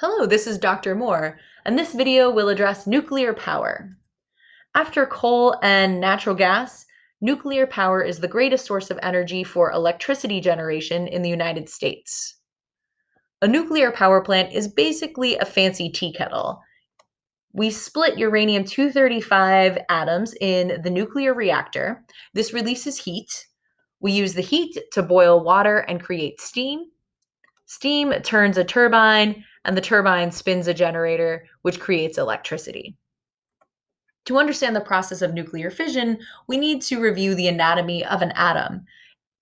Hello, this is Dr. Moore, and this video will address nuclear power. After coal and natural gas, nuclear power is the greatest source of energy for electricity generation in the United States. A nuclear power plant is basically a fancy tea kettle. We split uranium 235 atoms in the nuclear reactor. This releases heat. We use the heat to boil water and create steam. Steam turns a turbine, and the turbine spins a generator, which creates electricity. To understand the process of nuclear fission, we need to review the anatomy of an atom.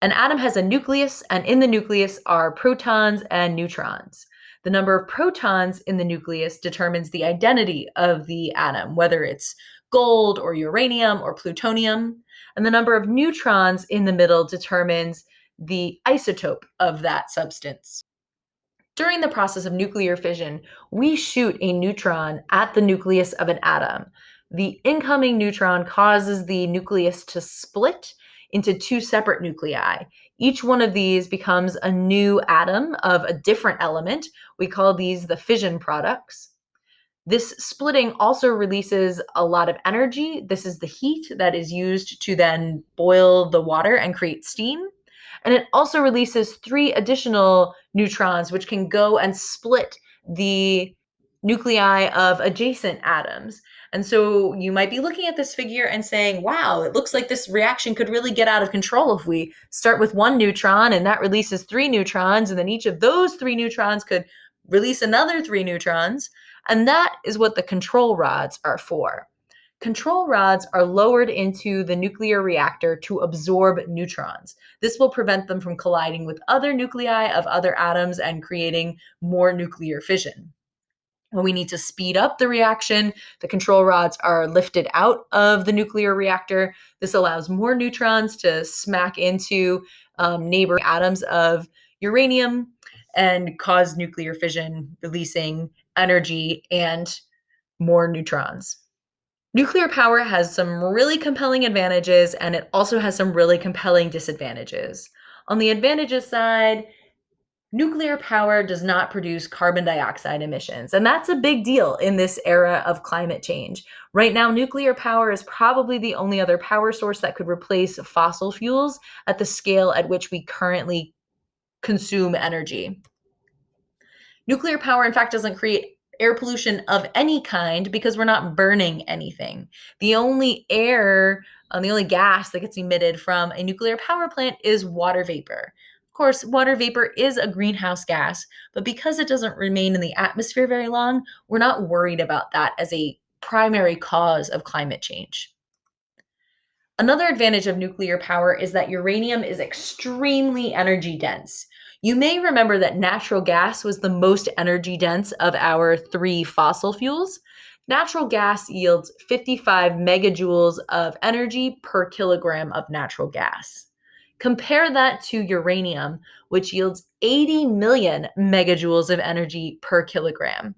An atom has a nucleus, and in the nucleus are protons and neutrons. The number of protons in the nucleus determines the identity of the atom, whether it's gold or uranium or plutonium. And the number of neutrons in the middle determines the isotope of that substance. During the process of nuclear fission, we shoot a neutron at the nucleus of an atom. The incoming neutron causes the nucleus to split into two separate nuclei. Each one of these becomes a new atom of a different element. We call these the fission products. This splitting also releases a lot of energy. This is the heat that is used to then boil the water and create steam. And it also releases three additional neutrons, which can go and split the nuclei of adjacent atoms. And so you might be looking at this figure and saying, wow, it looks like this reaction could really get out of control if we start with one neutron and that releases three neutrons, and then each of those three neutrons could release another three neutrons. And that is what the control rods are for. Control rods are lowered into the nuclear reactor to absorb neutrons. This will prevent them from colliding with other nuclei of other atoms and creating more nuclear fission. When we need to speed up the reaction, the control rods are lifted out of the nuclear reactor. This allows more neutrons to smack into neighboring atoms of uranium and cause nuclear fission, releasing energy and more neutrons. Nuclear power has some really compelling advantages, and it also has some really compelling disadvantages. On the advantages side, nuclear power does not produce carbon dioxide emissions, and that's a big deal in this era of climate change. Right now, nuclear power is probably the only other power source that could replace fossil fuels at the scale at which we currently consume energy. Nuclear power, in fact, doesn't create air pollution of any kind because we're not burning anything. The only air, the only gas that gets emitted from a nuclear power plant is water vapor. Of course, water vapor is a greenhouse gas, but because it doesn't remain in the atmosphere very long, we're not worried about that as a primary cause of climate change. Another advantage of nuclear power is that uranium is extremely energy dense. You may remember that natural gas was the most energy dense of our three fossil fuels. Natural gas yields 55 megajoules of energy per kilogram of natural gas. Compare that to uranium, which yields 80 million megajoules of energy per kilogram.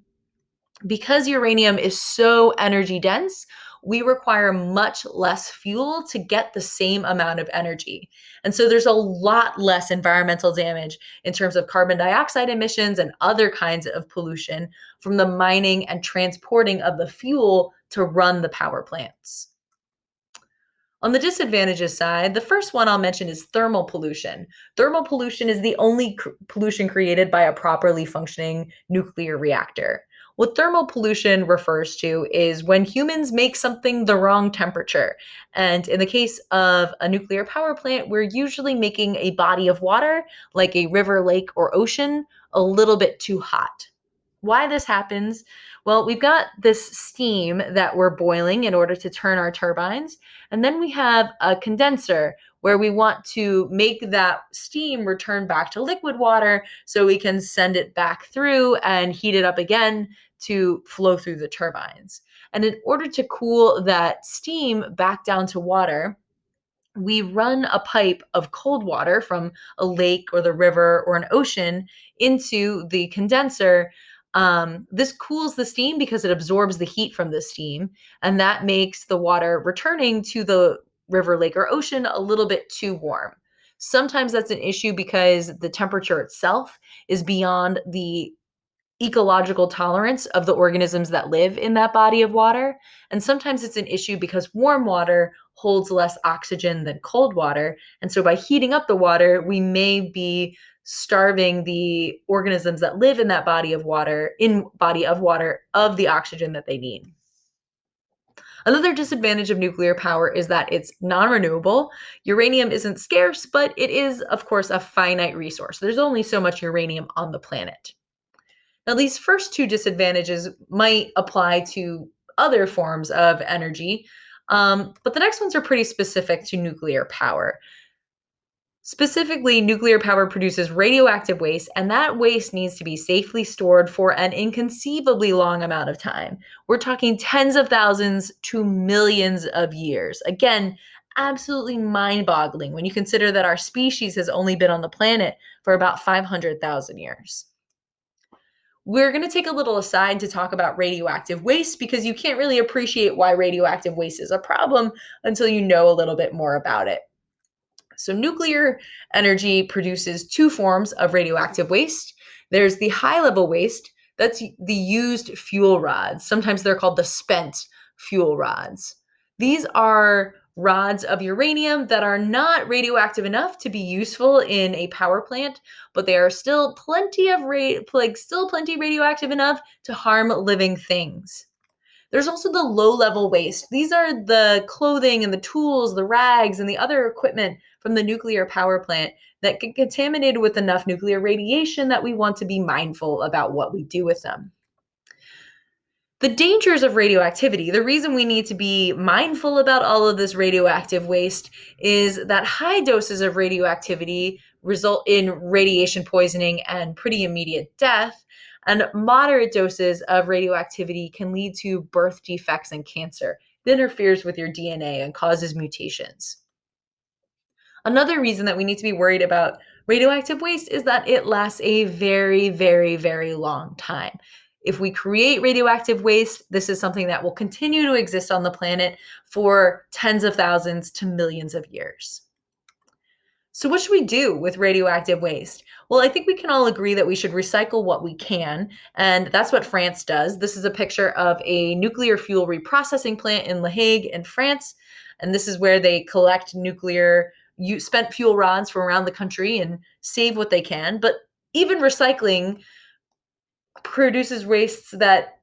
Because uranium is so energy dense, we require much less fuel to get the same amount of energy. And so there's a lot less environmental damage in terms of carbon dioxide emissions and other kinds of pollution from the mining and transporting of the fuel to run the power plants. On the disadvantages side, the first one I'll mention is thermal pollution. Thermal pollution is the only pollution created by a properly functioning nuclear reactor. What thermal pollution refers to is when humans make something the wrong temperature. And in the case of a nuclear power plant, we're usually making a body of water, like a river, lake, or ocean, a little bit too hot. Why this happens? Well, we've got this steam that we're boiling in order to turn our turbines. And then we have a condenser where we want to make that steam return back to liquid water so we can send it back through and heat it up again to flow through the turbines. And in order to cool that steam back down to water, we run a pipe of cold water from a lake or the river or an ocean into the condenser. This cools the steam because it absorbs the heat from the steam, and that makes the water returning to the river, lake, or ocean a little bit too warm. Sometimes that's an issue because the temperature itself is beyond the ecological tolerance of the organisms that live in that body of water. And sometimes it's an issue because warm water holds less oxygen than cold water. And so by heating up the water, we may be starving the organisms that live in that body of water of the oxygen that they need. Another disadvantage of nuclear power is that it's non renewable. Uranium isn't scarce, but it is, of course, a finite resource. There's only so much uranium on the planet. Now, these first two disadvantages might apply to other forms of energy, but the next ones are pretty specific to nuclear power. Specifically, nuclear power produces radioactive waste, and that waste needs to be safely stored for an inconceivably long amount of time. We're talking tens of thousands to millions of years. Again, absolutely mind boggling when you consider that our species has only been on the planet for about 500,000 years. We're going to take a little aside to talk about radioactive waste because you can't really appreciate why radioactive waste is a problem until you know a little bit more about it. So, nuclear energy produces two forms of radioactive waste. There's the high level waste, that's the used fuel rods. Sometimes they're called the spent fuel rods. These are rods of uranium that are not radioactive enough to be useful in a power plant, but they are still still plenty radioactive enough to harm living things. There's also the low level waste. These are the clothing and the tools, the rags, and the other equipment from the nuclear power plant that get contaminated with enough nuclear radiation that we want to be mindful about what we do with them. The dangers of radioactivity, the reason we need to be mindful about all of this radioactive waste is that high doses of radioactivity result in radiation poisoning and pretty immediate death, and moderate doses of radioactivity can lead to birth defects and cancer. It interferes with your DNA and causes mutations. Another reason that we need to be worried about radioactive waste is that it lasts a very, very, very long time. If we create radioactive waste, this is something that will continue to exist on the planet for tens of thousands to millions of years. So, what should we do with radioactive waste? Well, I think we can all agree that we should recycle what we can, and that's what France does. This is a picture of a nuclear fuel reprocessing plant in Le Hague in France, and this is where they collect spent fuel rods from around the country and save what they can. But even recycling produces wastes that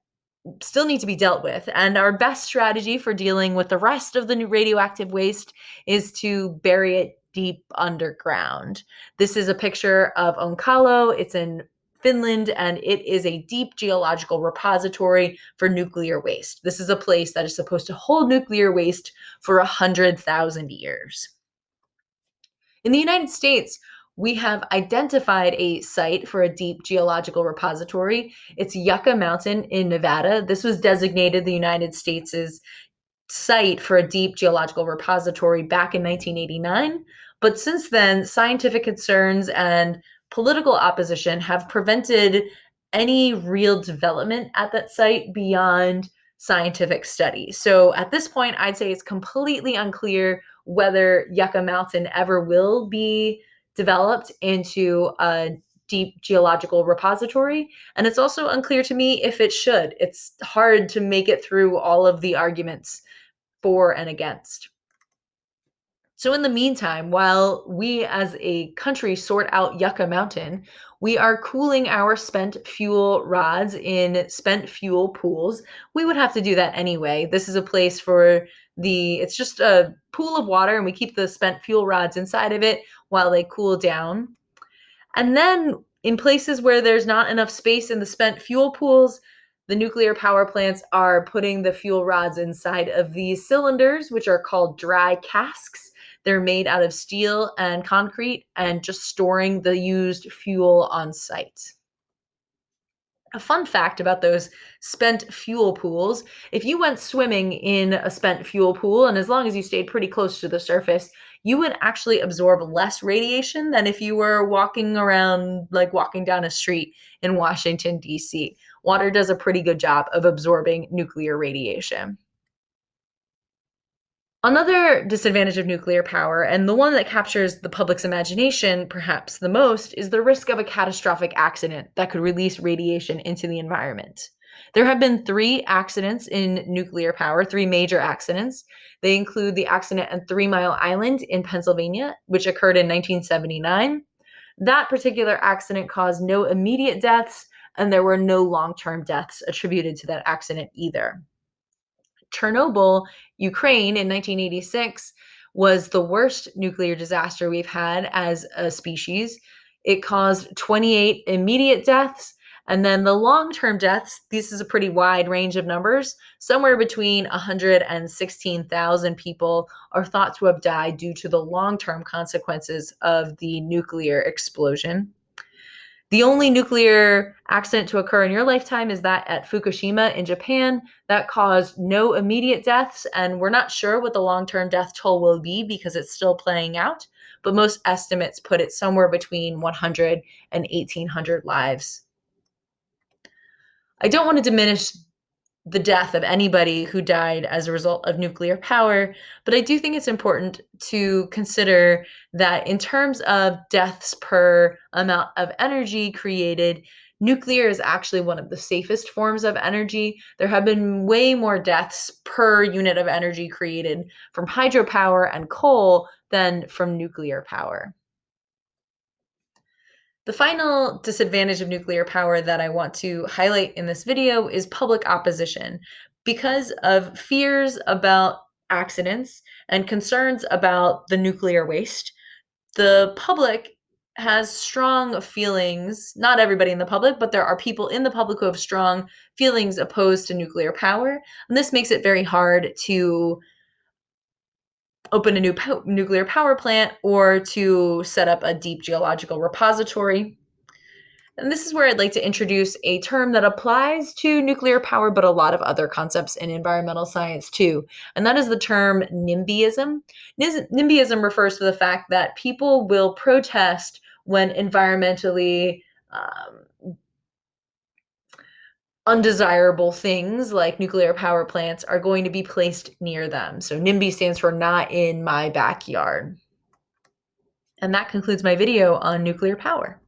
still need to be dealt with. And our best strategy for dealing with the rest of the new radioactive waste is to bury it deep underground. This is a picture of Onkalo. It's in Finland, and it is a deep geological repository for nuclear waste. This is a place that is supposed to hold nuclear waste for 100,000 years. In the United States, we have identified a site for a deep geological repository. It's Yucca Mountain in Nevada. This was designated the United States' site for a deep geological repository back in 1989. But since then, scientific concerns and political opposition have prevented any real development at that site beyond scientific study. So at this point, I'd say it's completely unclear whether Yucca Mountain ever will be developed into a deep geological repository. And it's also unclear to me if it should. It's hard to make it through all of the arguments for and against. So, in the meantime, while we as a country sort out Yucca Mountain, we are cooling our spent fuel rods in spent fuel pools. We would have to do that anyway. This is a place it's just a pool of water, and we keep the spent fuel rods inside of it while they cool down. And then, in places where there's not enough space in the spent fuel pools, the nuclear power plants are putting the fuel rods inside of these cylinders, which are called dry casks. They're made out of steel and concrete and just storing the used fuel on site. A fun fact about those spent fuel pools, if you went swimming in a spent fuel pool, and as long as you stayed pretty close to the surface, you would actually absorb less radiation than if you were walking around, like walking down a street in Washington, D.C. Water does a pretty good job of absorbing nuclear radiation. Another disadvantage of nuclear power, and the one that captures the public's imagination perhaps the most, is the risk of a catastrophic accident that could release radiation into the environment. There have been 3 accidents in nuclear power, 3 major accidents. They include the accident at 3 Mile Island in Pennsylvania, which occurred in 1979. That particular accident caused no immediate deaths, and there were no long term deaths attributed to that accident either. Chernobyl, Ukraine in 1986 was the worst nuclear disaster we've had as a species. It caused 28 immediate deaths. And then the long term deaths, this is a pretty wide range of numbers. Somewhere between 116,000 people are thought to have died due to the long term consequences of the nuclear explosion. The only nuclear accident to occur in your lifetime is that at Fukushima in Japan. That caused no immediate deaths, and we're not sure what the long-term death toll will be because it's still playing out, but most estimates put it somewhere between 100 and 1,800 lives. I don't want to diminish the death of anybody who died as a result of nuclear power, but I do think it's important to consider that in terms of deaths per amount of energy created, nuclear is actually one of the safest forms of energy. There have been way more deaths per unit of energy created from hydropower and coal than from nuclear power. The final disadvantage of nuclear power that I want to highlight in this video is public opposition. Because of fears about accidents and concerns about the nuclear waste, the public has strong feelings. Not everybody in the public, but there are people in the public who have strong feelings opposed to nuclear power. And this makes it very hard to open a new nuclear power plant or to set up a deep geological repository. And this is where I'd like to introduce a term that applies to nuclear power, but a lot of other concepts in environmental science too. And that is the term NIMBYism. NIMBYism refers to the fact that people will protest when environmentally undesirable things like nuclear power plants are going to be placed near them. So NIMBY stands for not in my backyard. And that concludes my video on nuclear power.